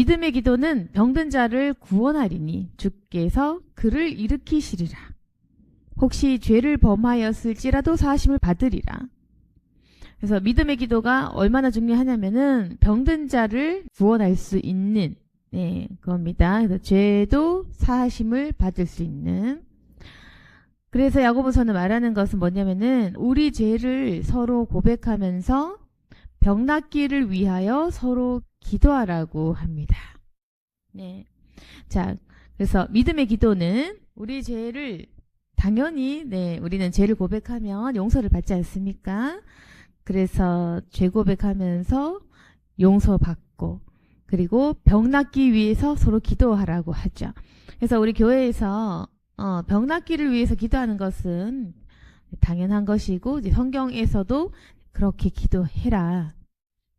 믿음의 기도는 병든 자를 구원하리니 주께서 그를 일으키시리라. 혹시 죄를 범하였을지라도 사하심을 받으리라. 그래서 믿음의 기도가 얼마나 중요하냐면은 병든 자를 구원할 수 있는 겁니다. 그래서 죄도 사하심을 받을 수 있는. 그래서 야고보서는 말하는 것은 뭐냐면은 우리 죄를 서로 고백하면서 병 낫기를 위하여 서로 기도하라고 합니다. 네. 자, 그래서 믿음의 기도는 우리 죄를 당연히 우리는 죄를 고백하면 용서를 받지 않습니까? 그래서 죄 고백하면서 용서받고 그리고 병 낫기 위해서 서로 기도하라고 하죠. 그래서 우리 교회에서 병 낫기를 위해서 기도하는 것은 당연한 것이고 이제 성경에서도 그렇게 기도해라.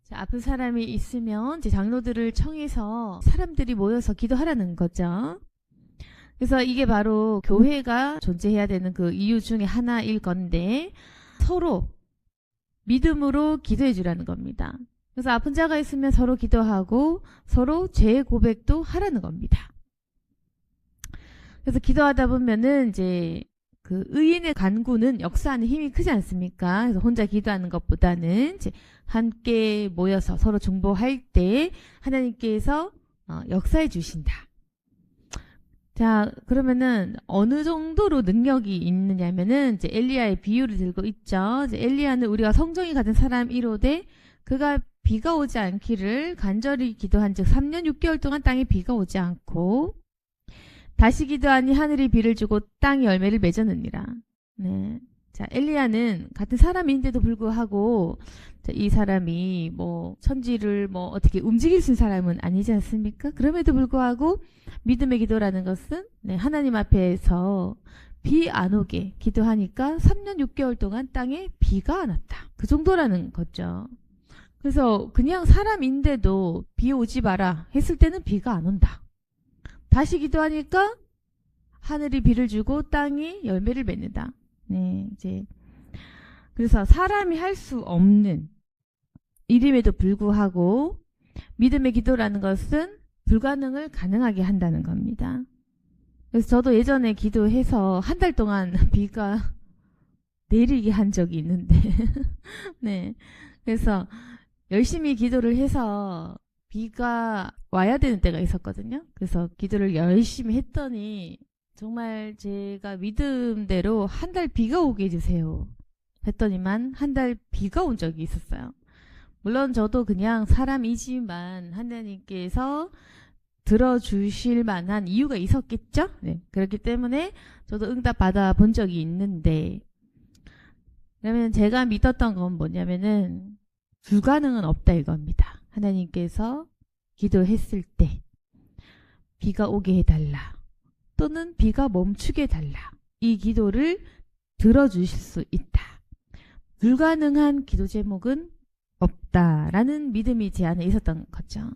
자, 아픈 사람이 있으면 이제 장로들을 청해서 사람들이 모여서 기도하라는 거죠. 그래서 이게 바로 교회가 존재해야 되는 그 이유 중에 하나일 건데 서로 믿음으로 기도해 주라는 겁니다. 그래서 아픈 자가 있으면 서로 기도하고 서로 죄 고백도 하라는 겁니다. 그래서 기도하다 보면은 이제 그 의인의 간구는 역사하는 힘이 크지 않습니까? 그래서 혼자 기도하는 것보다는 이제 함께 모여서 서로 중보할 때 하나님께서 역사해 주신다. 자, 그러면은 어느 정도로 능력이 있느냐면은 이제 엘리야의 비유를 들고 있죠. 이제 엘리야는 우리가 성정이 같은 사람이로되 그가 비가 오지 않기를 간절히 기도한즉 3년 6개월 동안 땅에 비가 오지 않고 다시 기도하니 하늘이 비를 주고 땅이 열매를 맺었느니라. 네. 자, 엘리야는 같은 사람인데도 불구하고 이 사람이 뭐 천지를 뭐 어떻게 움직일 수 있는 사람은 아니지 않습니까? 그럼에도 불구하고 믿음의 기도라는 것은 하나님 앞에서 비 안 오게 기도하니까 3년 6개월 동안 땅에 비가 안 왔다. 그 정도라는 거죠. 그래서 그냥 사람인데도 비 오지 마라 했을 때는 비가 안 온다. 다시 기도하니까 하늘이 비를 주고 땅이 열매를 맺는다. 이제 그래서 사람이 할 수 없는 일임에도 불구하고 믿음의 기도라는 것은 불가능을 가능하게 한다는 겁니다. 그래서 저도 예전에 기도해서 한 달 동안 비가 내리게 한 적이 있는데 네. 그래서 열심히 기도를 해서 비가 와야 되는 때가 있었거든요. 그래서 기도를 열심히 했더니 정말 제가 믿음대로 한 달 비가 오게 해주세요 했더니만 한 달 비가 온 적이 있었어요. 물론 저도 그냥 사람이지만 하나님께서 들어주실 만한 이유가 있었겠죠. 네. 그렇기 때문에 저도 응답 받아 본 적이 있는데 그러면 제가 믿었던 건 뭐냐면은 불가능은 없다 이겁니다. 하나님께서 기도했을 때 비가 오게 해달라 또는 비가 멈추게 해달라 이 기도를 들어주실 수 있다. 불가능한 기도 제목은 없다라는 믿음이 제 안에 있었던 거죠.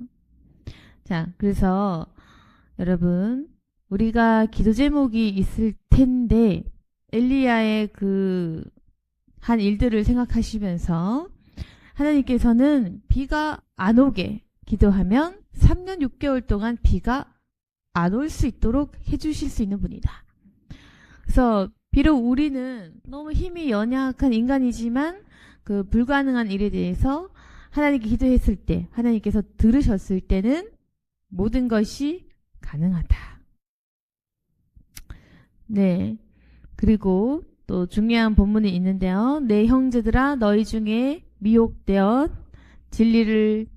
자, 그래서 여러분 우리가 기도 제목이 있을 텐데 엘리야의 그 한 일들을 생각하시면서 하나님께서는 비가 안 오게 기도하면 3년 6개월 동안 비가 안 올 수 있도록 해주실 수 있는 분이다. 그래서 비록 우리는 너무 힘이 연약한 인간이지만 그 불가능한 일에 대해서 하나님께 기도했을 때 하나님께서 들으셨을 때는 모든 것이 가능하다. 네. 그리고 또 중요한 본문이 있는데요. 내 형제들아 너희 중에 미혹되어 진리를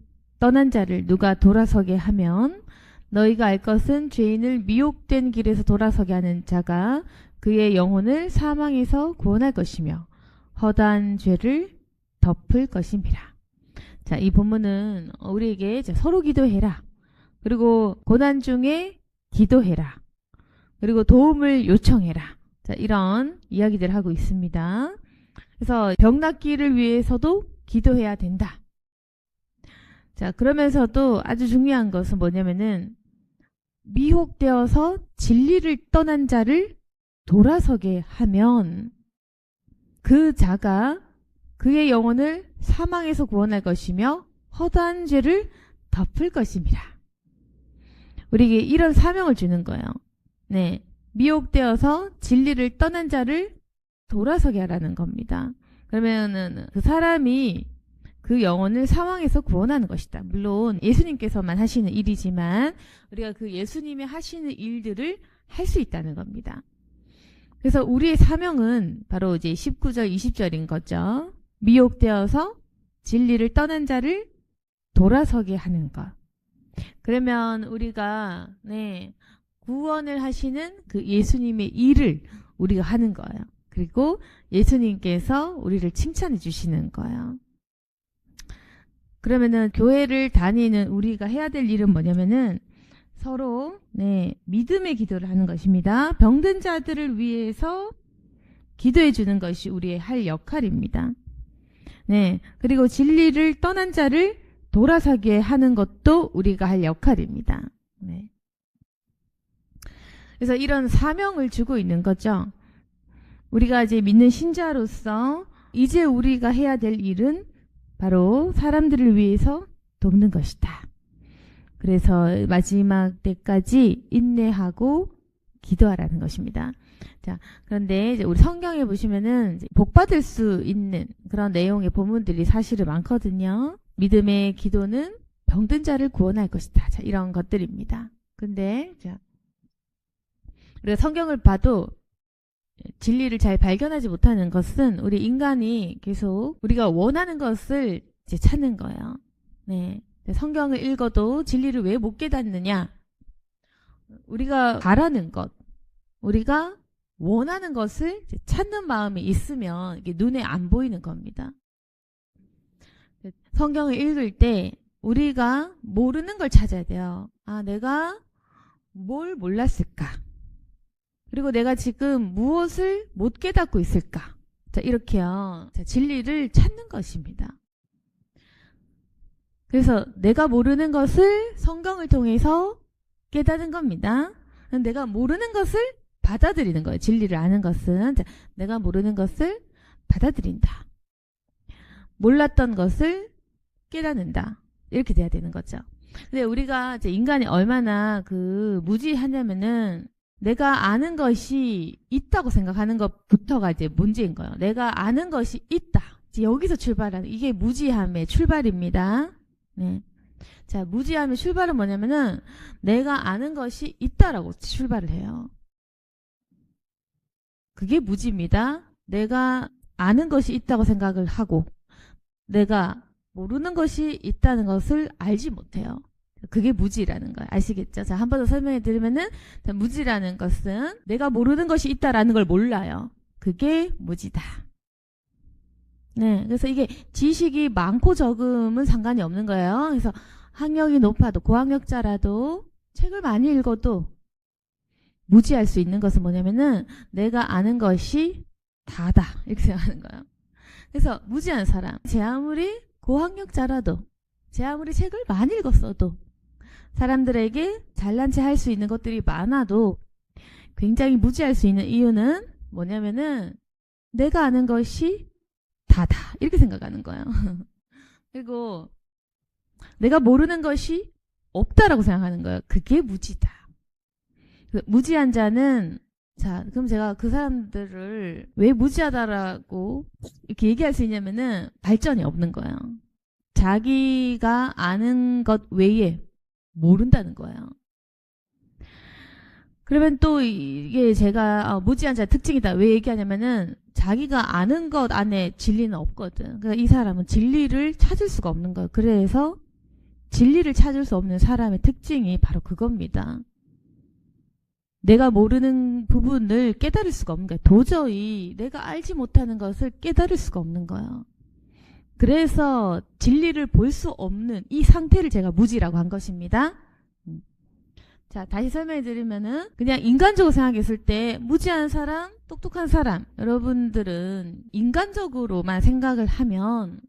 떠난 자를 누가 돌아서게 하면 너희가 알 것은 죄인을 미혹된 길에서 돌아서게 하는 자가 그의 영혼을 사망에서 구원할 것이며 허다한 죄를 덮을 것임이라. 자, 이 본문은 우리에게 서로 기도해라. 그리고 고난 중에 기도해라. 그리고 도움을 요청해라. 자, 이런 이야기들을 하고 있습니다. 그래서 병 낫기를 위해서도 기도해야 된다. 자, 그러면서도 아주 중요한 것은 뭐냐면은 미혹되어서 진리를 떠난 자를 돌아서게 하면 그 자가 그의 영혼을 사망에서 구원할 것이며 허다한 죄를 덮을 것입니다. 우리에게 이런 사명을 주는 거예요. 네. 미혹되어서 진리를 떠난 자를 돌아서게 하라는 겁니다. 그러면은 그 사람이 그 영혼을 사망에서 구원하는 것이다. 물론 예수님께서만 하시는 일이지만 우리가 그 예수님이 하시는 일들을 할 수 있다는 겁니다. 그래서 우리의 사명은 바로 이제 19절, 20절인 거죠. 미혹되어서 진리를 떠난 자를 돌아서게 하는 것. 그러면 우리가 구원을 하시는 그 예수님의 일을 우리가 하는 거예요. 그리고 예수님께서 우리를 칭찬해 주시는 거예요. 그러면은 교회를 다니는 우리가 해야 될 일은 뭐냐면은 서로 믿음의 기도를 하는 것입니다. 병든 자들을 위해서 기도해 주는 것이 우리의 할 역할입니다. 그리고 진리를 떠난 자를 돌아서게 하는 것도 우리가 할 역할입니다. 그래서 이런 사명을 주고 있는 거죠. 우리가 이제 믿는 신자로서 이제 우리가 해야 될 일은 바로 사람들을 위해서 돕는 것이다. 그래서 마지막 때까지 인내하고 기도하라는 것입니다. 자, 그런데 이제 우리 성경에 보시면은 복 받을 수 있는 그런 내용의 본문들이 사실은 많거든요. 믿음의 기도는 병든 자를 구원할 것이다. 자, 이런 것들입니다. 근데 자, 우리가 성경을 봐도 진리를 잘 발견하지 못하는 것은 우리 인간이 계속 우리가 원하는 것을 이제 찾는 거예요. 성경을 읽어도 진리를 왜 못 깨닫느냐? 우리가 바라는 것, 우리가 원하는 것을 찾는 마음이 있으면 이게 눈에 안 보이는 겁니다. 성경을 읽을 때 우리가 모르는 걸 찾아야 돼요. 아, 내가 뭘 몰랐을까? 그리고 내가 지금 무엇을 못 깨닫고 있을까? 자, 이렇게요. 자, 진리를 찾는 것입니다. 그래서 내가 모르는 것을 성경을 통해서 깨닫는 겁니다. 내가 모르는 것을 받아들이는 거예요. 진리를 아는 것은. 자, 내가 모르는 것을 받아들인다. 몰랐던 것을 깨닫는다. 이렇게 돼야 되는 거죠. 근데 우리가 이제 인간이 얼마나 무지하냐면은 내가 아는 것이 있다고 생각하는 것부터가 이제 문제인 거예요. 내가 아는 것이 있다. 이제 여기서 출발하는 이게 무지함의 출발입니다. 자, 무지함의 출발은 뭐냐면은 내가 아는 것이 있다라고 출발을 해요. 그게 무지입니다. 내가 아는 것이 있다고 생각을 하고 내가 모르는 것이 있다는 것을 알지 못해요. 그게 무지라는 거예요. 아시겠죠? 자, 한 번 더 설명해 드리면은 무지라는 것은 내가 모르는 것이 있다라는 걸 몰라요. 그게 무지다. 그래서 이게 지식이 많고 적음은 상관이 없는 거예요. 그래서 학력이 높아도 고학력자라도 책을 많이 읽어도 무지할 수 있는 것은 뭐냐면은 내가 아는 것이 다다. 이렇게 생각하는 거예요. 그래서 무지한 사람, 제 아무리 고학력자라도 제 아무리 책을 많이 읽었어도 사람들에게 잘난 체 할 수 있는 것들이 많아도 굉장히 무지할 수 있는 이유는 뭐냐면은 내가 아는 것이 다다. 이렇게 생각하는 거예요. 그리고 내가 모르는 것이 없다라고 생각하는 거예요. 그게 무지다. 무지한 자는 자, 그럼 제가 그 사람들을 왜 무지하다라고 이렇게 얘기할 수 있냐면은 발전이 없는 거예요. 자기가 아는 것 외에 모른다는 거예요. 그러면 또 이게 제가 무지한 자의 특징이다. 왜 얘기하냐면은 자기가 아는 것 안에 진리는 없거든. 그러니까 이 사람은 진리를 찾을 수가 없는 거예요. 그래서 진리를 찾을 수 없는 사람의 특징이 바로 그겁니다. 내가 모르는 부분을 깨달을 수가 없는 거예요. 도저히 내가 알지 못하는 것을 깨달을 수가 없는 거예요. 그래서 진리를 볼 수 없는 이 상태를 제가 무지라고 한 것입니다. 자, 다시 설명해 드리면은 그냥 인간적으로 생각했을 때 무지한 사람, 똑똑한 사람, 여러분들은 인간적으로만 생각을 하면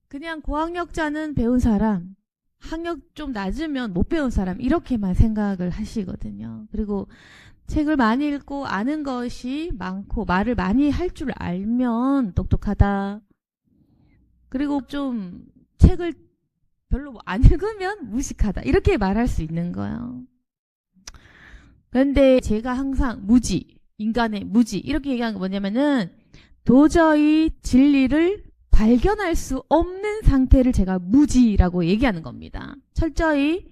그냥 고학력자는 배운 사람, 학력 좀 낮으면 못 배운 사람 이렇게만 생각을 하시거든요. 그리고 책을 많이 읽고 아는 것이 많고 말을 많이 할 줄 알면 똑똑하다. 그리고 좀 책을 별로 안 읽으면 무식하다. 이렇게 말할 수 있는 거예요. 그런데 제가 항상 무지, 인간의 무지 이렇게 얘기하는 게 뭐냐면은 도저히 진리를 발견할 수 없는 상태를 제가 무지라고 얘기하는 겁니다. 철저히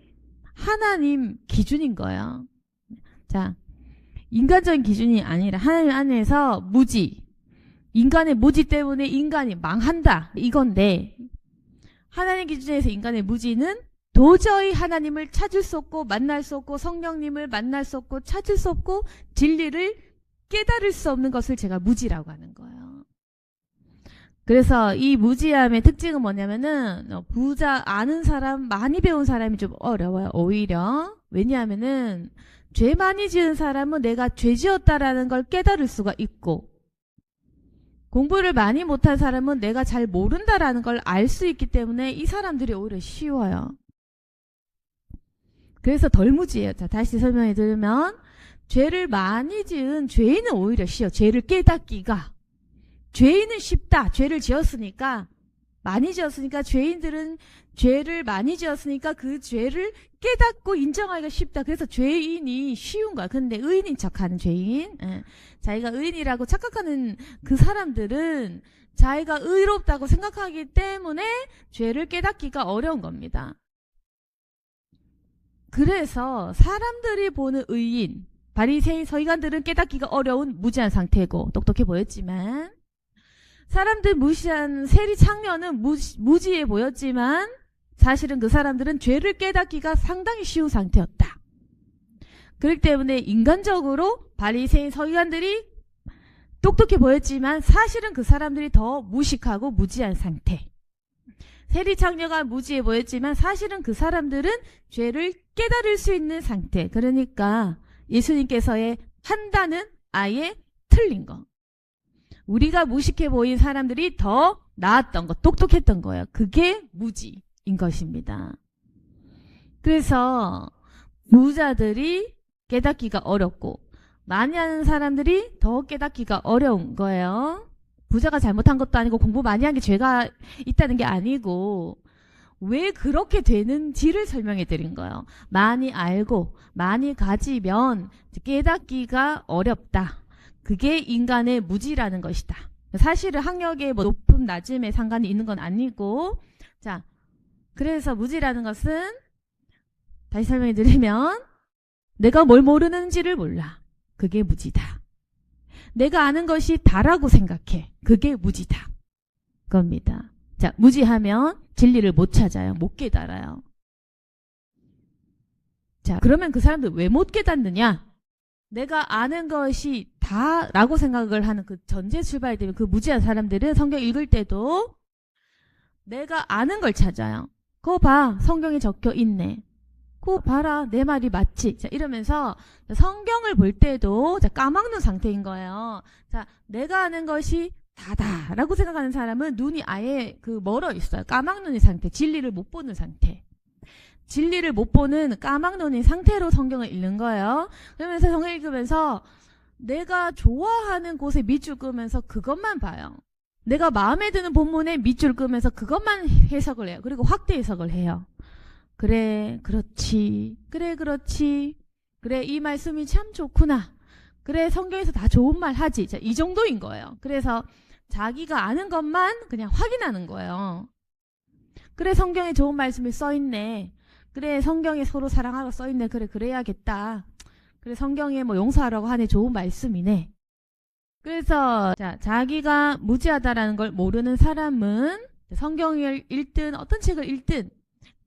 하나님 기준인 거예요. 자, 인간적인 기준이 아니라 하나님 안에서 무지, 인간의 무지 때문에 인간이 망한다 이건데, 하나님 기준에서 인간의 무지는 도저히 하나님을 찾을 수 없고 만날 수 없고 성령님을 만날 수 없고 찾을 수 없고 진리를 깨달을 수 없는 것을 제가 무지라고 하는 거예요. 그래서 이 무지함의 특징은 뭐냐면은 부자 아는 사람, 많이 배운 사람이 좀 어려워요. 오히려. 왜냐하면은 죄 많이 지은 사람은 내가 죄 지었다라는 걸 깨달을 수가 있고, 공부를 많이 못한 사람은 내가 잘 모른다라는 걸 알 수 있기 때문에 이 사람들이 오히려 쉬워요. 그래서 덜 무지해요. 자, 다시 설명해 드리면 죄를 많이 지은 죄인은 오히려 쉬워. 죄를 깨닫기가. 죄인은 쉽다. 죄를 지었으니까, 많이 지었으니까, 죄인들은 죄를 많이 지었으니까 그 죄를 깨닫고 인정하기가 쉽다. 그래서 죄인이 쉬운 거야. 근데 의인인 척하는 죄인, 자기가 의인이라고 착각하는 그 사람들은 자기가 의롭다고 생각하기 때문에 죄를 깨닫기가 어려운 겁니다. 그래서 사람들이 보는 의인, 바리새인, 서기관들은 깨닫기가 어려운 무지한 상태고 똑똑해 보였지만, 사람들 무시한 세리 창녀는 무지해 보였지만 사실은 그 사람들은 죄를 깨닫기가 상당히 쉬운 상태였다. 그렇기 때문에 인간적으로 바리새인, 서기관들이 똑똑해 보였지만 사실은 그 사람들이 더 무식하고 무지한 상태. 세리 창녀가 무지해 보였지만 사실은 그 사람들은 죄를 깨달을 수 있는 상태. 그러니까 예수님께서의 판단은 아예 틀린 거. 우리가 무식해 보인 사람들이 더 나았던 거, 똑똑했던 거예요. 그게 무지인 것입니다. 그래서 부자들이 깨닫기가 어렵고 많이 하는 사람들이 더 깨닫기가 어려운 거예요. 부자가 잘못한 것도 아니고 공부 많이 한 게 죄가 있다는 게 아니고 왜 그렇게 되는지를 설명해 드린 거예요. 많이 알고 많이 가지면 깨닫기가 어렵다. 그게 인간의 무지라는 것이다. 사실은 학력의 뭐 높음 낮음에 상관이 있는 건 아니고, 자, 그래서 무지라는 것은 다시 설명해 드리면 내가 뭘 모르는지를 몰라. 그게 무지다. 내가 아는 것이 다라고 생각해. 그게 무지다. 겁니다. 자, 무지하면 진리를 못 찾아요. 못 깨달아요. 자, 그러면 그 사람들 왜 못 깨닫느냐? 내가 아는 것이 다라고 생각을 하는 그 전제 출발이 되면 그 무지한 사람들은 성경 읽을 때도 내가 아는 걸 찾아요. 그거 봐. 성경에 적혀 있네. 그거 봐라. 내 말이 맞지. 자, 이러면서 성경을 볼 때도 까막눈 상태인 거예요. 자, 내가 아는 것이 다다라고 생각하는 사람은 눈이 아예 멀어 있어요. 까막눈의 상태. 진리를 못 보는 상태. 진리를 못 보는 까막눈인 상태로 성경을 읽는 거예요. 그러면서 성경 읽으면서 내가 좋아하는 곳에 밑줄 그으면서 그것만 봐요. 내가 마음에 드는 본문에 밑줄 그으면서 그것만 해석을 해요. 그리고 확대 해석을 해요. 그래, 그렇지. 그래, 그렇지. 그래, 이 말씀이 참 좋구나. 그래, 성경에서 다 좋은 말 하지. 자, 이 정도인 거예요. 그래서 자기가 아는 것만 그냥 확인하는 거예요. 그래, 성경에 좋은 말씀이 써있네. 그래, 성경에 서로 사랑하라고 써있네. 그래, 그래야겠다. 그래, 성경에 뭐 용서하라고 하네. 좋은 말씀이네. 그래서 자기가 무지하다라는 걸 모르는 사람은 성경을 읽든 어떤 책을 읽든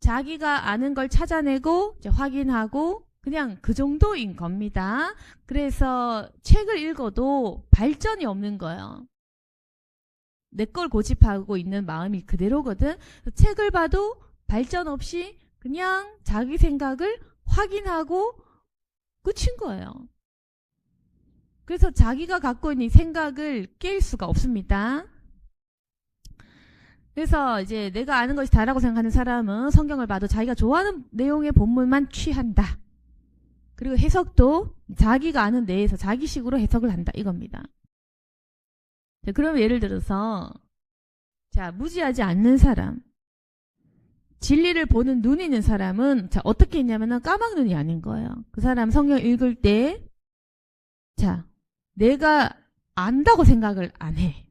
자기가 아는 걸 찾아내고 확인하고 그냥 그 정도인 겁니다. 그래서 책을 읽어도 발전이 없는 거예요. 내 걸 고집하고 있는 마음이 그대로거든. 책을 봐도 발전 없이 그냥 자기 생각을 확인하고 끝인 거예요. 그래서 자기가 갖고 있는 생각을 깰 수가 없습니다. 그래서 이제 내가 아는 것이 다라고 생각하는 사람은 성경을 봐도 자기가 좋아하는 내용의 본문만 취한다. 그리고 해석도 자기가 아는 내에서 자기식으로 해석을 한다. 이겁니다. 그럼 예를 들어서 무지하지 않는 사람. 진리를 보는 눈이 있는 사람은 자, 어떻게 했냐면은 까막눈이 아닌 거예요. 그 사람 성경 읽을 때 자, 내가 안다고 생각을 안 해.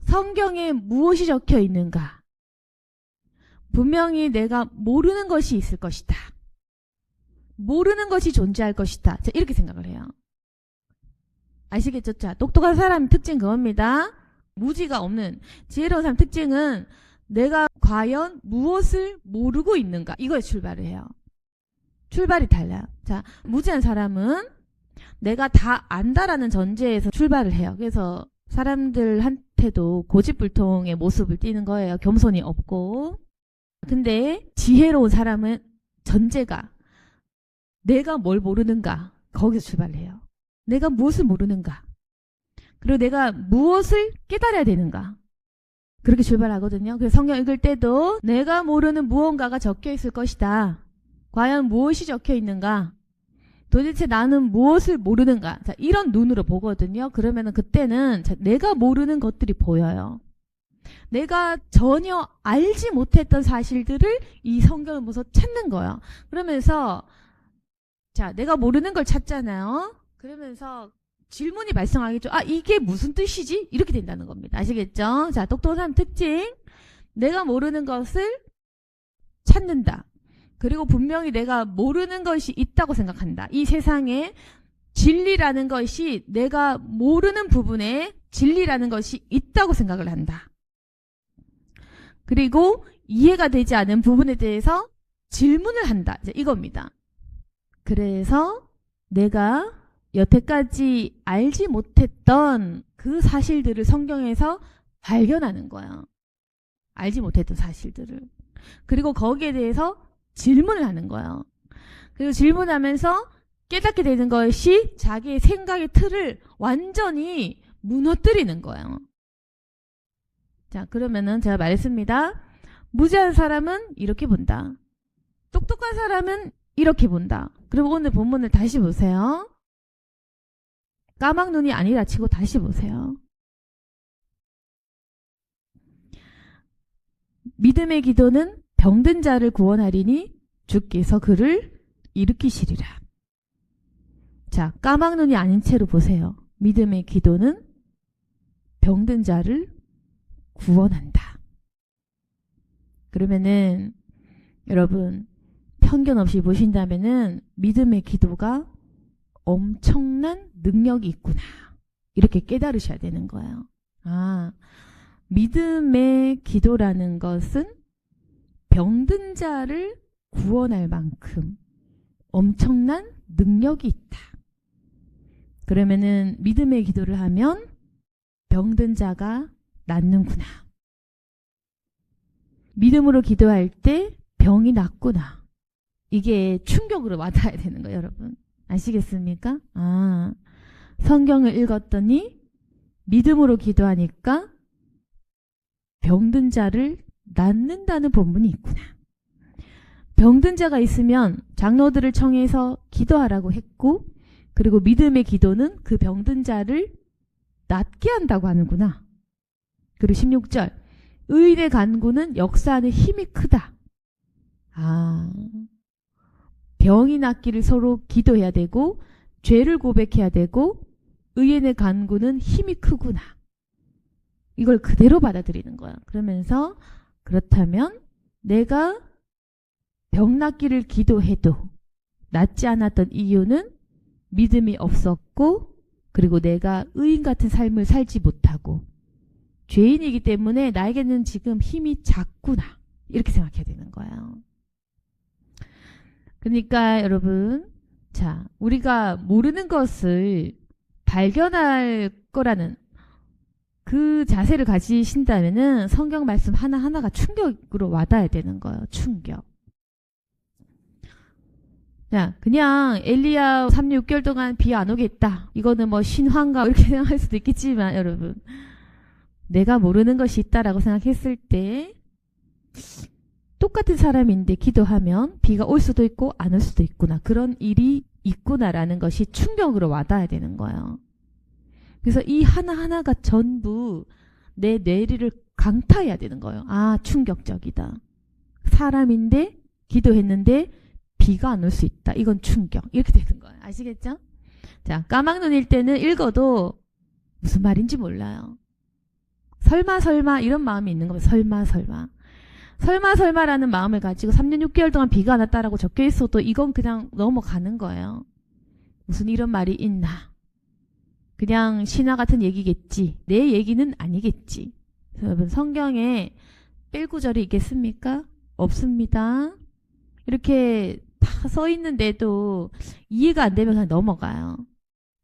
성경에 무엇이 적혀 있는가? 분명히 내가 모르는 것이 있을 것이다. 모르는 것이 존재할 것이다. 자, 이렇게 생각을 해요. 아시겠죠? 자, 똑똑한 사람의 특징 그겁니다. 무지가 없는 지혜로운 사람 특징은 내가 과연 무엇을 모르고 있는가? 이거에 출발을 해요. 출발이 달라요. 자, 무지한 사람은 내가 다 안다라는 전제에서 출발을 해요. 그래서 사람들한테도 고집불통의 모습을 띠는 거예요. 겸손이 없고. 근데 지혜로운 사람은 전제가 내가 뭘 모르는가? 거기서 출발을 해요. 내가 무엇을 모르는가? 그리고 내가 무엇을 깨달아야 되는가? 그렇게 출발하거든요. 그래서 성경 읽을 때도 내가 모르는 무언가가 적혀 있을 것이다. 과연 무엇이 적혀 있는가? 도대체 나는 무엇을 모르는가? 자, 이런 눈으로 보거든요. 그러면은 그때는 자, 내가 모르는 것들이 보여요. 내가 전혀 알지 못했던 사실들을 이 성경을 보면서 찾는 거예요. 그러면서 자, 내가 모르는 걸 찾잖아요. 그러면서 질문이 발생하겠죠. 아, 이게 무슨 뜻이지? 이렇게 된다는 겁니다. 아시겠죠? 자, 똑똑한 사람 특징. 내가 모르는 것을 찾는다. 그리고 분명히 내가 모르는 것이 있다고 생각한다. 이 세상에 진리라는 것이 내가 모르는 부분에 진리라는 것이 있다고 생각을 한다. 그리고 이해가 되지 않은 부분에 대해서 질문을 한다. 이제 이겁니다. 그래서 내가 여태까지 알지 못했던 그 사실들을 성경에서 발견하는 거야. 알지 못했던 사실들을. 그리고 거기에 대해서 질문을 하는 거예요. 그리고 질문하면서 깨닫게 되는 것이 자기의 생각의 틀을 완전히 무너뜨리는 거예요. 자, 그러면은 제가 말했습니다. 무지한 사람은 이렇게 본다. 똑똑한 사람은 이렇게 본다. 그리고 오늘 본문을 다시 보세요. 까막눈이 아니라 치고 다시 보세요. 믿음의 기도는 병든 자를 구원하리니 주께서 그를 일으키시리라. 자, 까막눈이 아닌 채로 보세요. 믿음의 기도는 병든 자를 구원한다. 그러면은 여러분 편견 없이 보신다면은 믿음의 기도가 엄청난 능력이 있구나. 이렇게 깨달으셔야 되는 거예요. 아, 믿음의 기도라는 것은 병든 자를 구원할 만큼 엄청난 능력이 있다. 그러면은 믿음의 기도를 하면 병든 자가 낫는구나. 믿음으로 기도할 때 병이 낫구나. 이게 충격으로 와닿아야 되는 거예요, 여러분. 아시겠습니까? 아, 성경을 읽었더니 믿음으로 기도하니까 병든 자를 낫는다는 본문이 있구나. 병든 자가 있으면 장로들을 청해서 기도하라고 했고, 그리고 믿음의 기도는 그 병든 자를 낫게 한다고 하는구나. 그리고 16절 의인의 간구는 역사하는 힘이 크다. 아, 병이 낫기를 서로 기도해야 되고 죄를 고백해야 되고 의인의 간구는 힘이 크구나. 이걸 그대로 받아들이는 거야. 그러면서 그렇다면 내가 병 낫기를 기도해도 낫지 않았던 이유는 믿음이 없었고, 그리고 내가 의인 같은 삶을 살지 못하고 죄인이기 때문에 나에게는 지금 힘이 작구나. 이렇게 생각해야 되는 거예요. 그러니까 여러분, 자, 우리가 모르는 것을 발견할 거라는 그 자세를 가지신다면은 성경 말씀 하나하나가 충격으로 와닿아야 되는 거예요. 충격. 자, 그냥 엘리야 3, 6개월 동안 비 안 오겠다. 이거는 뭐 신화인가 이렇게 생각할 수도 있겠지만 여러분, 내가 모르는 것이 있다라고 생각했을 때 똑같은 사람인데 기도하면 비가 올 수도 있고 안 올 수도 있구나. 그런 일이 있구나라는 것이 충격으로 와닿아야 되는 거예요. 그래서 이 하나하나가 전부 내 뇌리를 강타해야 되는 거예요. 아, 충격적이다. 사람인데 기도했는데 비가 안 올 수 있다. 이건 충격. 이렇게 되는 거예요. 아시겠죠? 자, 까막눈일 때는 읽어도 무슨 말인지 몰라요. 설마 이런 마음이 있는 겁니다. 설마라는 마음을 가지고 3년 6개월 동안 비가 안 왔다라고 적혀 있어도 이건 그냥 넘어가는 거예요. 무슨 이런 말이 있나. 그냥 신화 같은 얘기겠지. 내 얘기는 아니겠지. 여러분, 성경에 뺄 구절이 있겠습니까? 없습니다. 이렇게 다 써 있는데도 이해가 안 되면 그냥 넘어가요.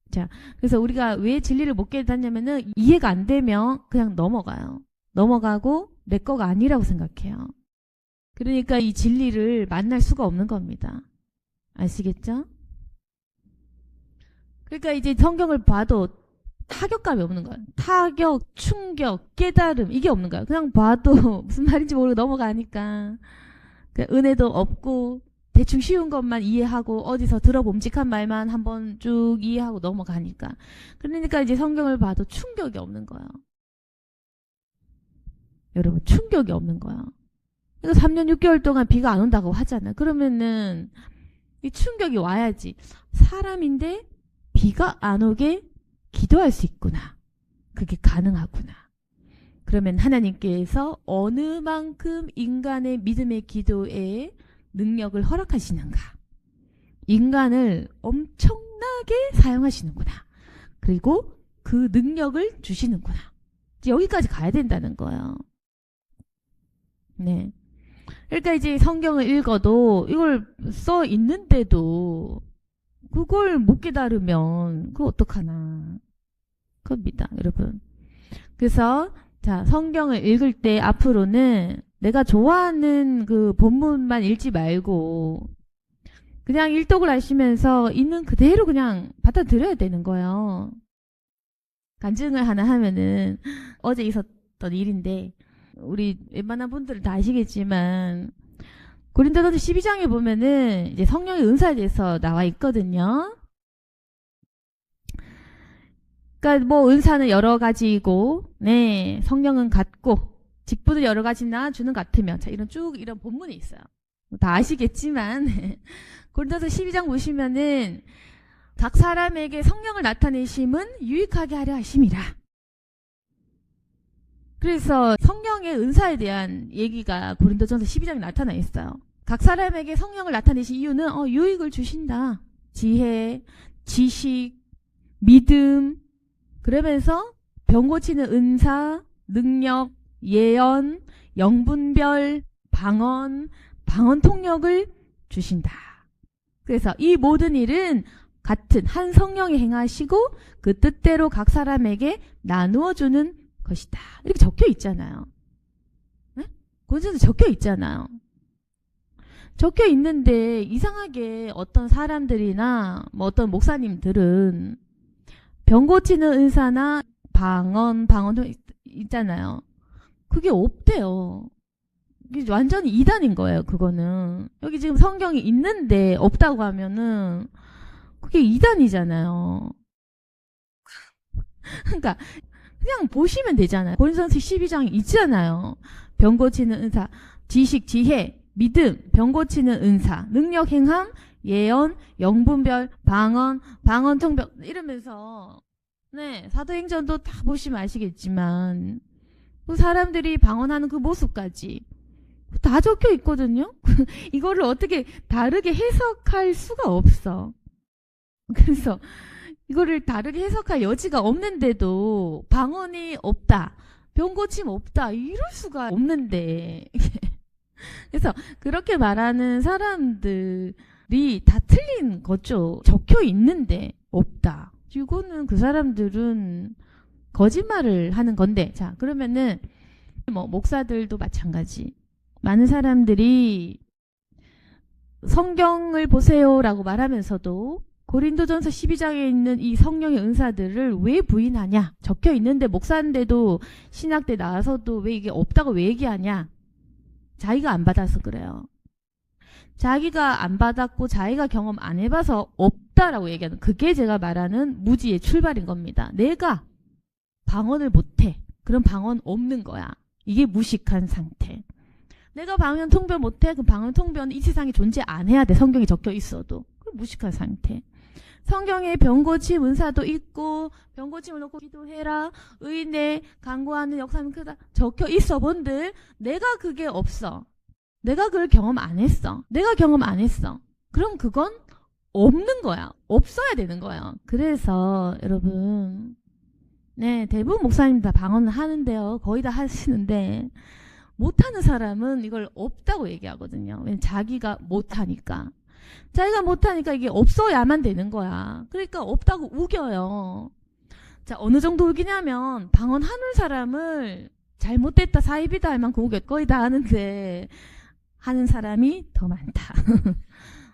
자, 그래서 우리가 왜 진리를 못 깨닫냐면은 이해가 안 되면 그냥 넘어가요. 넘어가고 내 거가 아니라고 생각해요. 그러니까 이 진리를 만날 수가 없는 겁니다. 아시겠죠? 그러니까 이제 성경을 봐도 타격감이 없는 거예요. 타격, 충격, 깨달음 이게 없는 거예요. 그냥 봐도 무슨 말인지 모르고 넘어가니까 은혜도 없고 대충 쉬운 것만 이해하고 어디서 들어봄직한 말만 한번 쭉 이해하고 넘어가니까. 그러니까 이제 성경을 봐도 충격이 없는 거예요. 여러분, 충격이 없는 거예요. 그러니까 3년 6개월 동안 비가 안 온다고 하잖아요. 그러면은 이 충격이 와야지. 사람인데 비가 안 오게 기도할 수 있구나. 그게 가능하구나. 그러면 하나님께서 어느 만큼 인간의 믿음의 기도에 능력을 허락하시는가. 인간을 엄청나게 사용하시는구나. 그리고 그 능력을 주시는구나. 이제 여기까지 가야 된다는 거예요. 네. 그러니까 이제 성경을 읽어도 이걸 써 있는데도 그걸 못 깨달으면 그거 어떡하나. 그겁니다, 여러분. 그래서 자, 성경을 읽을 때 앞으로는 내가 좋아하는 그 본문만 읽지 말고 그냥 일독을 하시면서 있는 그대로 그냥 받아들여야 되는 거예요. 간증을 하나 하면은 어제 있었던 일인데 우리 웬만한 분들은 다 아시겠지만 고린도전서 12장에 보면은 이제 성령의 은사에 대해서 나와 있거든요. 그러니까 뭐 은사는 여러 가지이고, 네, 성령은 같고, 직분은 여러 가지나 주는 같으며, 자, 이런 본문이 있어요. 다 아시겠지만 고린도서 12장 보시면은 각 사람에게 성령을 나타내심은 유익하게 하려 하심이라. 그래서 성령의 은사에 대한 얘기가 고린도전서 12장에 나타나 있어요. 각 사람에게 성령을 나타내신 이유는 유익을 주신다. 지혜, 지식, 믿음, 그러면서 병 고치는 은사, 능력, 예언, 영분별, 방언 통력을 주신다. 그래서 이 모든 일은 같은 한 성령이 행하시고 그 뜻대로 각 사람에게 나누어 주는 것이다. 이렇게 적혀 있잖아요. 네? 고린도서에 적혀 있잖아요. 적혀 있는데 이상하게 어떤 사람들이나 뭐 어떤 목사님들은 병 고치는 은사나 방언 있잖아요. 그게 없대요. 이게 완전히 이단인 거예요, 그거는. 여기 지금 성경이 있는데 없다고 하면은 그게 이단이잖아요. 그러니까 그냥 보시면 되잖아요. 고린도전서 12장 있잖아요. 병 고치는 은사, 지식, 지혜, 믿음, 병 고치는 은사, 능력 행함, 예언, 영분별, 방언 통역 이러면서 네, 사도행전도 다 보시면 아시겠지만 그 사람들이 방언하는 그 모습까지 다 적혀 있거든요. 이거를 어떻게 다르게 해석할 수가 없어. 그래서 이거를 다르게 해석할 여지가 없는데도 방언이 없다, 병 고침 없다 이럴 수가 없는데 그래서 그렇게 말하는 사람들이 다 틀린 거죠. 적혀 있는데 없다. 이거는 그 사람들은 거짓말을 하는 건데. 자, 그러면은 뭐 목사들도 마찬가지. 많은 사람들이 성경을 보세요라고 말하면서도 고린도전서 12장에 있는 이 성령의 은사들을 왜 부인하냐? 적혀 있는데 목사인데도 신학대 나와서도 왜 이게 없다고 왜 얘기하냐? 자기가 안 받아서 그래요. 자기가 안 받았고 자기가 경험 안 해봐서 없다라고 얘기하는, 그게 제가 말하는 무지의 출발인 겁니다. 내가 방언을 못해. 그럼 방언 없는 거야. 이게 무식한 상태. 내가 방언통변 못해? 그 방언통변은 이 세상에 존재 안 해야 돼. 성경에 적혀 있어도. 그 무식한 상태. 성경에 병고침 은사도 있고 병고침을 놓고 기도해라. 의인의 간구하는 역사는 크다. 적혀 있어 본들 내가 그게 없어. 내가 그걸 경험 안 했어. 내가 경험 안 했어. 그럼 그건 없는 거야. 없어야 되는 거야. 그래서 여러분 네 대부분 목사님 다 방언을 하는데요. 거의 다 하시는데 못하는 사람은 이걸 없다고 얘기하거든요. 왜냐면 자기가 못하니까. 자기가 못하니까 이게 없어야만 되는 거야. 그러니까 없다고 우겨요. 자, 어느 정도 우기냐면 방언하는 사람을 잘못됐다 사입이다 할 만큼 우겨. 거의 다 하는데 하는 사람이 더 많다.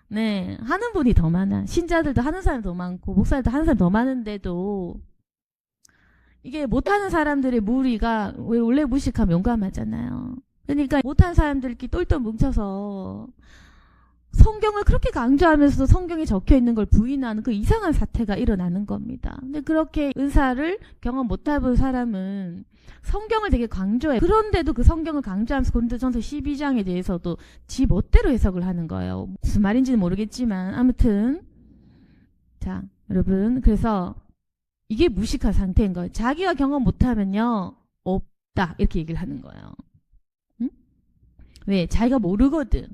네, 하는 분이 더 많아. 신자들도 하는 사람이 더 많고 목사들도 하는 사람이 더 많은데도 이게 못하는 사람들의 무리가 원래 무식하면 용감하잖아요. 그러니까 못하는 사람들끼리 똘똘 뭉쳐서 성경을 그렇게 강조하면서도 성경에 적혀있는 걸 부인하는 그 이상한 사태가 일어나는 겁니다. 근데 그렇게 은사를 경험 못해본 사람은 성경을 되게 강조해. 그런데도 그 성경을 강조하면서 고린도전서 12장에 대해서도 지 멋대로 해석을 하는 거예요. 무슨 말인지는 모르겠지만 아무튼 자 여러분 그래서 이게 무식한 상태인 거예요. 자기가 경험 못하면요 없다 이렇게 얘기를 하는 거예요. 응? 왜? 자기가 모르거든.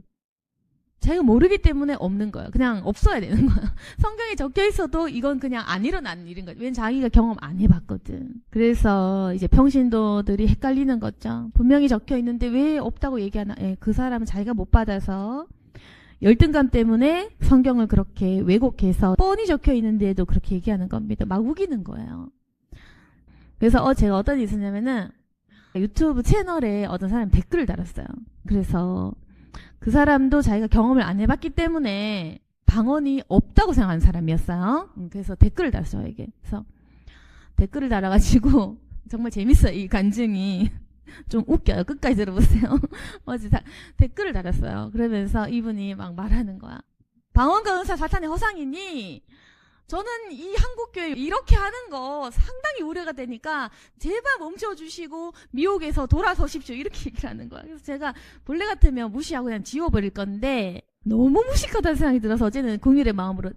자기가 모르기 때문에 없는 거예요. 그냥 없어야 되는 거예요. 성경에 적혀 있어도 이건 그냥 안 일어나는 일인 거예요. 왜냐면 자기가 경험 안 해봤거든. 그래서 이제 평신도들이 헷갈리는 거죠. 분명히 적혀 있는데 왜 없다고 얘기하나. 예, 그 사람은 자기가 못 받아서 열등감 때문에 성경을 그렇게 왜곡해서 뻔히 적혀 있는데도 그렇게 얘기하는 겁니다. 막 우기는 거예요. 그래서 제가 어떤 일이 있었냐면은 유튜브 채널에 어떤 사람이 댓글을 달았어요. 그래서 그 사람도 자기가 경험을 안 해봤기 때문에 방언이 없다고 생각하는 사람이었어요. 그래서 댓글을 달았어요, 이게. 그래서 댓글을 달아가지고 정말 재밌어요, 이 간증이. 좀 웃겨요. 끝까지 들어보세요. 어제 댓글을 달았어요. 그러면서 이분이 막 말하는 거야. 방언과 은사 사탄의 허상이니 저는 이 한국교회 이렇게 하는 거 상당히 우려가 되니까 제발 멈춰주시고 미혹에서 돌아서십시오. 이렇게 얘기를 하는 거야. 그래서 제가 본래 같으면 무시하고 그냥 지워버릴 건데 너무 무식하다는 생각이 들어서 어제는 국률의 마음으로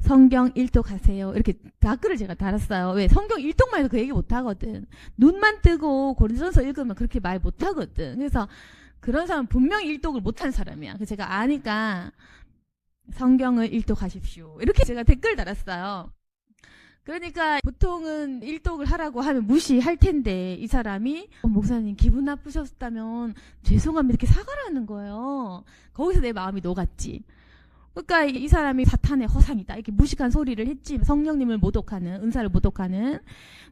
성경 일독하세요. 이렇게 댓글을 제가 달았어요. 왜? 성경 일독만 해도 그 얘기 못하거든. 눈만 뜨고 고린도전서 읽으면 그렇게 말 못하거든. 그래서 그런 사람은 분명히 일독을 못한 사람이야. 그래서 제가 아니까 성경을 일독하십시오. 이렇게 제가 댓글 달았어요. 그러니까 보통은 일독을 하라고 하면 무시할 텐데 이 사람이 목사님 기분 나쁘셨다면 죄송합니다 이렇게 사과를 하는 거예요. 거기서 내 마음이 녹았지. 그러니까 이 사람이 사탄의 허상이다 이렇게 무식한 소리를 했지. 성령님을 모독하는 은사를 모독하는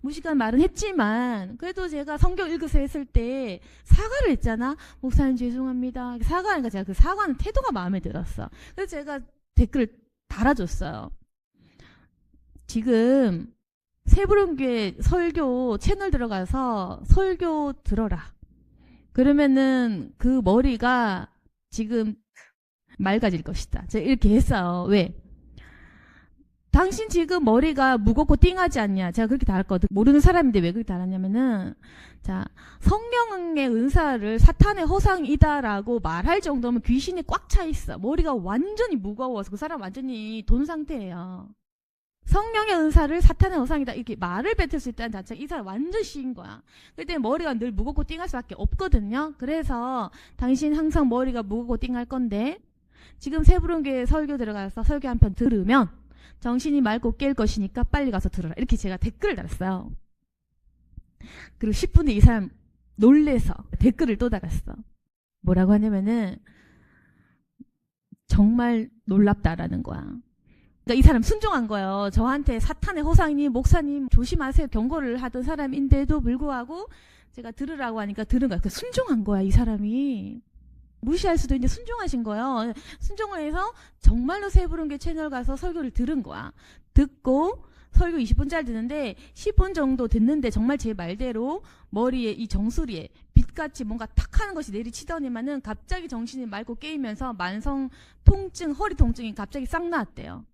무식한 말은 했지만 그래도 제가 성경 읽으세요 했을 때 사과를 했잖아. 목사님 죄송합니다. 사과하니까 제가 그 사과하는 태도가 마음에 들었어. 그래서 제가 댓글을 달아줬어요. 지금 새부름교회 설교 채널 들어가서 설교 들어라. 그러면은 그 머리가 지금 맑아질 것이다. 제가 이렇게 했어요. 왜? 당신 지금 머리가 무겁고 띵하지 않냐? 제가 그렇게 달았거든. 모르는 사람인데 왜 그렇게 달았냐면은 자 성령의 은사를 사탄의 허상이다라고 말할 정도면 귀신이 꽉 차 있어. 머리가 완전히 무거워서 그 사람 완전히 돈 상태예요. 성령의 은사를 사탄의 허상이다 이렇게 말을 뱉을 수 있다는 자체가 이 사람 완전 시인 거야. 그때 머리가 늘 무겁고 띵할 수밖에 없거든요. 그래서 당신 항상 머리가 무겁고 띵할 건데 지금 새부름교회 설교 들어가서 설교 한 편 들으면 정신이 맑고 깰 것이니까 빨리 가서 들어라. 이렇게 제가 댓글을 달았어요. 그리고 10분 뒤에 이 사람 놀래서 댓글을 또 달았어. 뭐라고 하냐면은 정말 놀랍다라는 거야. 그러니까 이 사람 순종한 거예요. 저한테 사탄의 허상이니 목사님 조심하세요 경고를 하던 사람인데도 불구하고 제가 들으라고 하니까 들은 거야. 그러니까 순종한 거야 이 사람이. 무시할 수도 있는데 순종하신 거예요. 순종을 해서 정말로 새부름교회 채널 가서 설교를 들은 거야. 듣고 설교 20분짜리 듣는데 10분 정도 듣는데 정말 제 말대로 머리에 이 정수리에 빛같이 뭔가 탁 하는 것이 내리치더니만은 갑자기 정신이 맑고 깨이면서 만성 통증, 허리 통증이 갑자기 싹 나왔대요.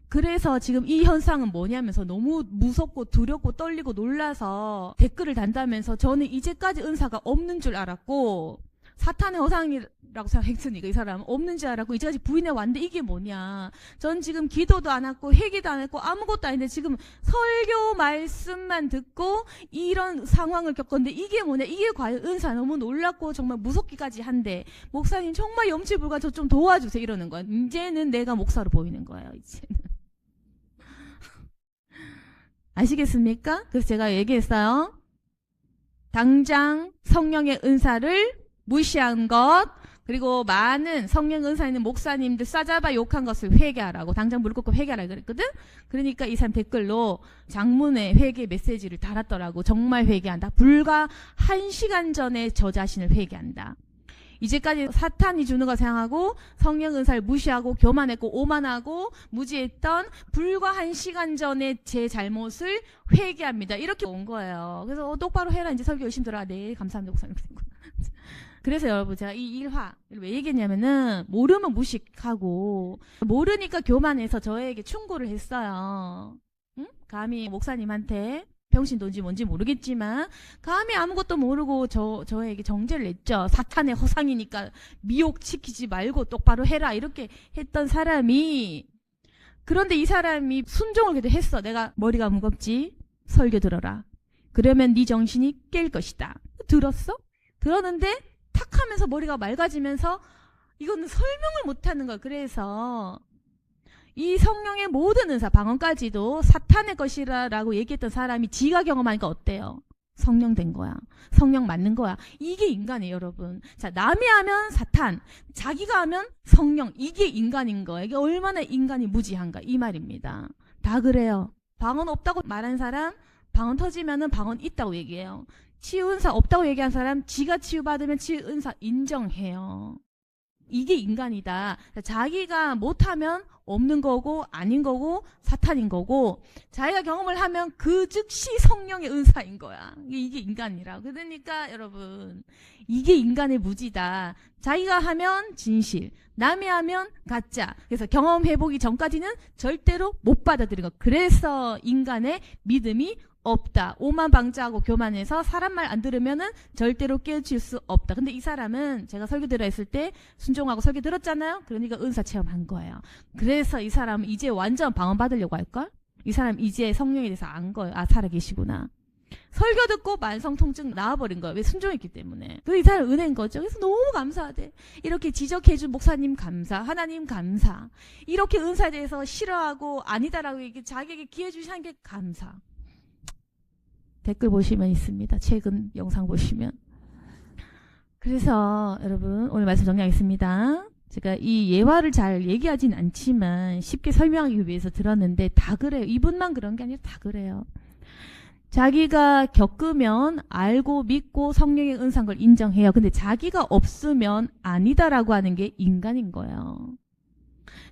그래서 지금 이 현상은 뭐냐면서 너무 무섭고 두렵고 떨리고 놀라서 댓글을 단다면서 저는 이제까지 은사가 없는 줄 알았고 사탄의 허상이라고 생각했으니까 이 사람은 없는 줄 알았고 이제까지 부인해 왔는데 이게 뭐냐. 전 지금 기도도 안 했고 회개도 안 했고 아무것도 아닌데 지금 설교 말씀만 듣고 이런 상황을 겪었는데 이게 뭐냐. 이게 과연 은사. 너무 놀랍고 정말 무섭기까지 한데 목사님 정말 염치불가 저 좀 도와주세요 이러는 거야. 이제는 내가 목사로 보이는 거예요. 이제는. 아시겠습니까? 그래서 제가 얘기했어요. 당장 성령의 은사를 무시한 것, 그리고 많은 성령 은사 있는 목사님들 싸잡아 욕한 것을 회개하라고, 당장 무릎 꿇고 회개하라 그랬거든. 그러니까 이 사람 댓글로 장문의 회개 메시지를 달았더라고. 정말 회개한다. 불과 1시간 전에 저 자신을 회개한다. 이제까지 사탄이 주는 거 생각하고 성령 은사를 무시하고 교만했고 오만하고 무지했던 불과 1시간 전에 제 잘못을 회개합니다. 이렇게 온 거예요. 그래서 똑바로 해라. 이제 설교 열심히 들어라. 네, 감사합니다. 목사님. 그래서 여러분 제가 이 일화 왜 얘기했냐면은 모르면 무식하고 모르니까 교만해서 저에게 충고를 했어요. 응? 감히 목사님한테 병신돈지 뭔지 모르겠지만 감히 아무것도 모르고 저에게 정죄를 냈죠. 사탄의 허상이니까 미혹시키지 말고 똑바로 해라 이렇게 했던 사람이, 그런데 이 사람이 순종을 그래도 했어. 내가 머리가 무겁지? 설교 들어라. 그러면 네 정신이 깰 것이다. 들었어? 들었는데 탁 하면서 머리가 맑아지면서 이거는 설명을 못하는 거야. 그래서 이 성령의 모든 은사, 방언까지도 사탄의 것이라고 얘기했던 사람이 지가 경험하니까 어때요? 성령 된 거야. 성령 맞는 거야. 이게 인간이에요, 여러분. 자, 남이 하면 사탄, 자기가 하면 성령. 이게 인간인 거예요. 이게 얼마나 인간이 무지한가 이 말입니다. 다 그래요. 방언 없다고 말한 사람 방언 터지면은 방언 있다고 얘기해요. 치유은사 없다고 얘기한 사람 지가 치유받으면 치유은사 인정해요. 이게 인간이다. 자기가 못하면 없는 거고 아닌 거고 사탄인 거고, 자기가 경험을 하면 그 즉시 성령의 은사인 거야. 이게 인간이라. 그러니까 여러분 이게 인간의 무지다. 자기가 하면 진실, 남이 하면 가짜. 그래서 경험 해보기 전까지는 절대로 못 받아들이는 거. 그래서 인간의 믿음이 없다. 오만방자하고 교만해서 사람 말 안 들으면은 절대로 깨우칠 수 없다. 근데 이 사람은 제가 설교 들어 했을 때 순종하고 설교 들었잖아요. 그러니까 은사 체험한 거예요. 그래서 이 사람은 이제 완전 방언 받으려고 할걸? 이 사람 이제 성령에 대해서 안 거예요. 아, 살아계시구나. 설교 듣고 만성통증 나와버린 거예요. 왜? 순종했기 때문에. 그래서 이 사람 은혜인 거죠. 그래서 너무 감사하대. 이렇게 지적해준 목사님 감사, 하나님 감사. 이렇게 은사에 대해서 싫어하고 아니다라고 얘기, 자기에게 기회 주시는 게 감사. 댓글 보시면 있습니다. 최근 영상 보시면. 그래서 여러분 오늘 말씀 정리하겠습니다. 제가 이 예화를 잘 얘기하진 않지만 쉽게 설명하기 위해서 들었는데 다 그래요. 이분만 그런 게 아니라 다 그래요. 자기가 겪으면 알고 믿고 성령의 은사인 걸 인정해요. 근데 자기가 없으면 아니다라고 하는 게 인간인 거예요.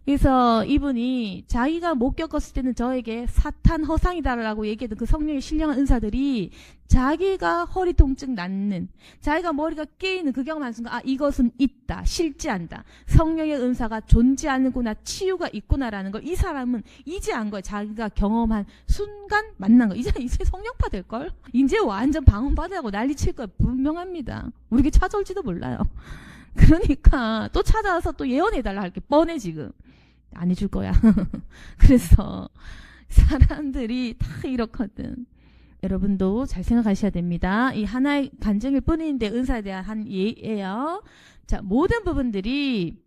그래서 이분이 자기가 못 겪었을 때는 저에게 사탄 허상이다라고 얘기했던 그 성령의 신령한 은사들이 자기가 허리 통증 낫는, 자기가 머리가 깨이는 그 경험하는 순간 아, 이것은 있다, 실제한다, 성령의 은사가 존재하는구나, 치유가 있구나라는 걸 이 사람은 이제 안 거예요. 자기가 경험한 순간 만난 거. 이제 성령파 될걸? 이제 완전 방언 받으라고 난리칠 거예요. 분명합니다. 우리에게 찾아올지도 몰라요. 그러니까 또 찾아와서 또 예언해달라 할 게 뻔해 지금. 안 해줄 거야. 그래서 사람들이 다 이렇거든. 여러분도 잘 생각하셔야 됩니다. 이 하나의 간증일 뿐인데 은사에 대한 한 예예요. 자, 모든 부분들이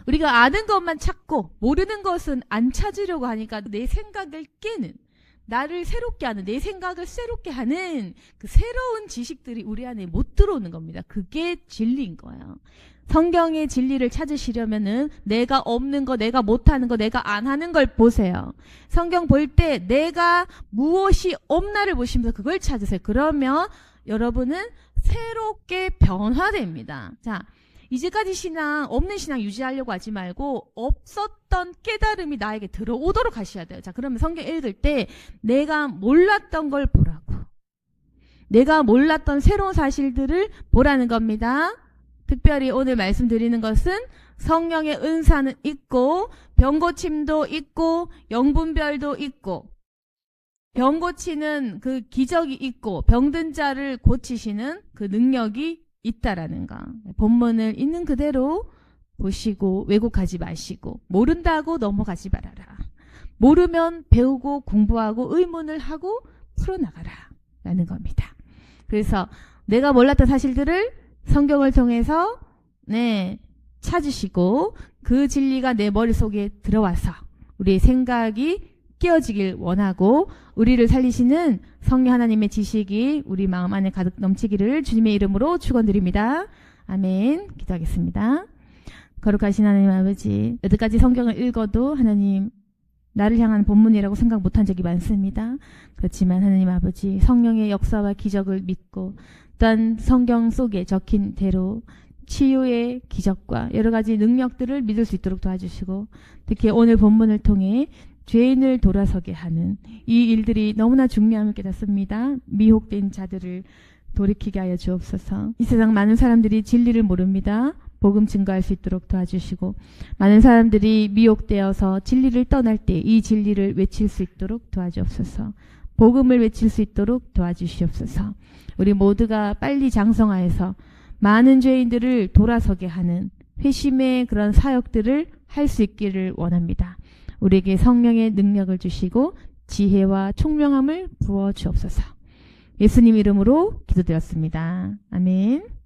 우리가 아는 것만 찾고 모르는 것은 안 찾으려고 하니까 내 생각을 깨는, 나를 새롭게 하는, 내 생각을 새롭게 하는 그 새로운 지식들이 우리 안에 못 들어오는 겁니다. 그게 진리인 거예요. 성경의 진리를 찾으시려면은 내가 없는 거, 내가 못하는 거, 내가 안 하는 걸 보세요. 성경 볼 때 내가 무엇이 없나를 보시면서 그걸 찾으세요. 그러면 여러분은 새롭게 변화됩니다. 자, 이제까지 신앙, 없는 신앙 유지하려고 하지 말고 없었던 깨달음이 나에게 들어오도록 하셔야 돼요. 자, 그러면 성경 읽을 때 내가 몰랐던 걸 보라고. 내가 몰랐던 새로운 사실들을 보라는 겁니다. 특별히 오늘 말씀드리는 것은 성령의 은사는 있고 병고침도 있고 영분별도 있고 병 고치는 그 기적이 있고 병든 자를 고치시는 그 능력이 있다라는 거. 본문을 있는 그대로 보시고 왜곡하지 마시고 모른다고 넘어가지 말아라. 모르면 배우고 공부하고 의문을 하고 풀어나가라 라는 겁니다. 그래서 내가 몰랐던 사실들을 성경을 통해서 찾으시고 그 진리가 내 머릿속에 들어와서 우리의 생각이 깨어지길 원하고 우리를 살리시는 성령 하나님의 지식이 우리 마음 안에 가득 넘치기를 주님의 이름으로 축원드립니다. 아멘. 기도하겠습니다. 거룩하신 하나님 아버지, 여태까지 성경을 읽어도 하나님 나를 향한 본문이라고 생각 못한 적이 많습니다. 그렇지만 하나님 아버지 성령의 역사와 기적을 믿고 또한 성경 속에 적힌 대로 치유의 기적과 여러 가지 능력들을 믿을 수 있도록 도와주시고 특히 오늘 본문을 통해 죄인을 돌아서게 하는 이 일들이 너무나 중요함을 깨닫습니다. 미혹된 자들을 돌이키게 하여 주옵소서. 이 세상 많은 사람들이 진리를 모릅니다. 복음 증거할 수 있도록 도와주시고 많은 사람들이 미혹되어서 진리를 떠날 때 이 진리를 외칠 수 있도록 도와주옵소서. 복음을 외칠 수 있도록 도와주시옵소서. 우리 모두가 빨리 장성하여서 많은 죄인들을 돌아서게 하는 회심의 그런 사역들을 할 수 있기를 원합니다. 우리에게 성령의 능력을 주시고 지혜와 총명함을 부어 주옵소서. 예수님 이름으로 기도드렸습니다. 아멘.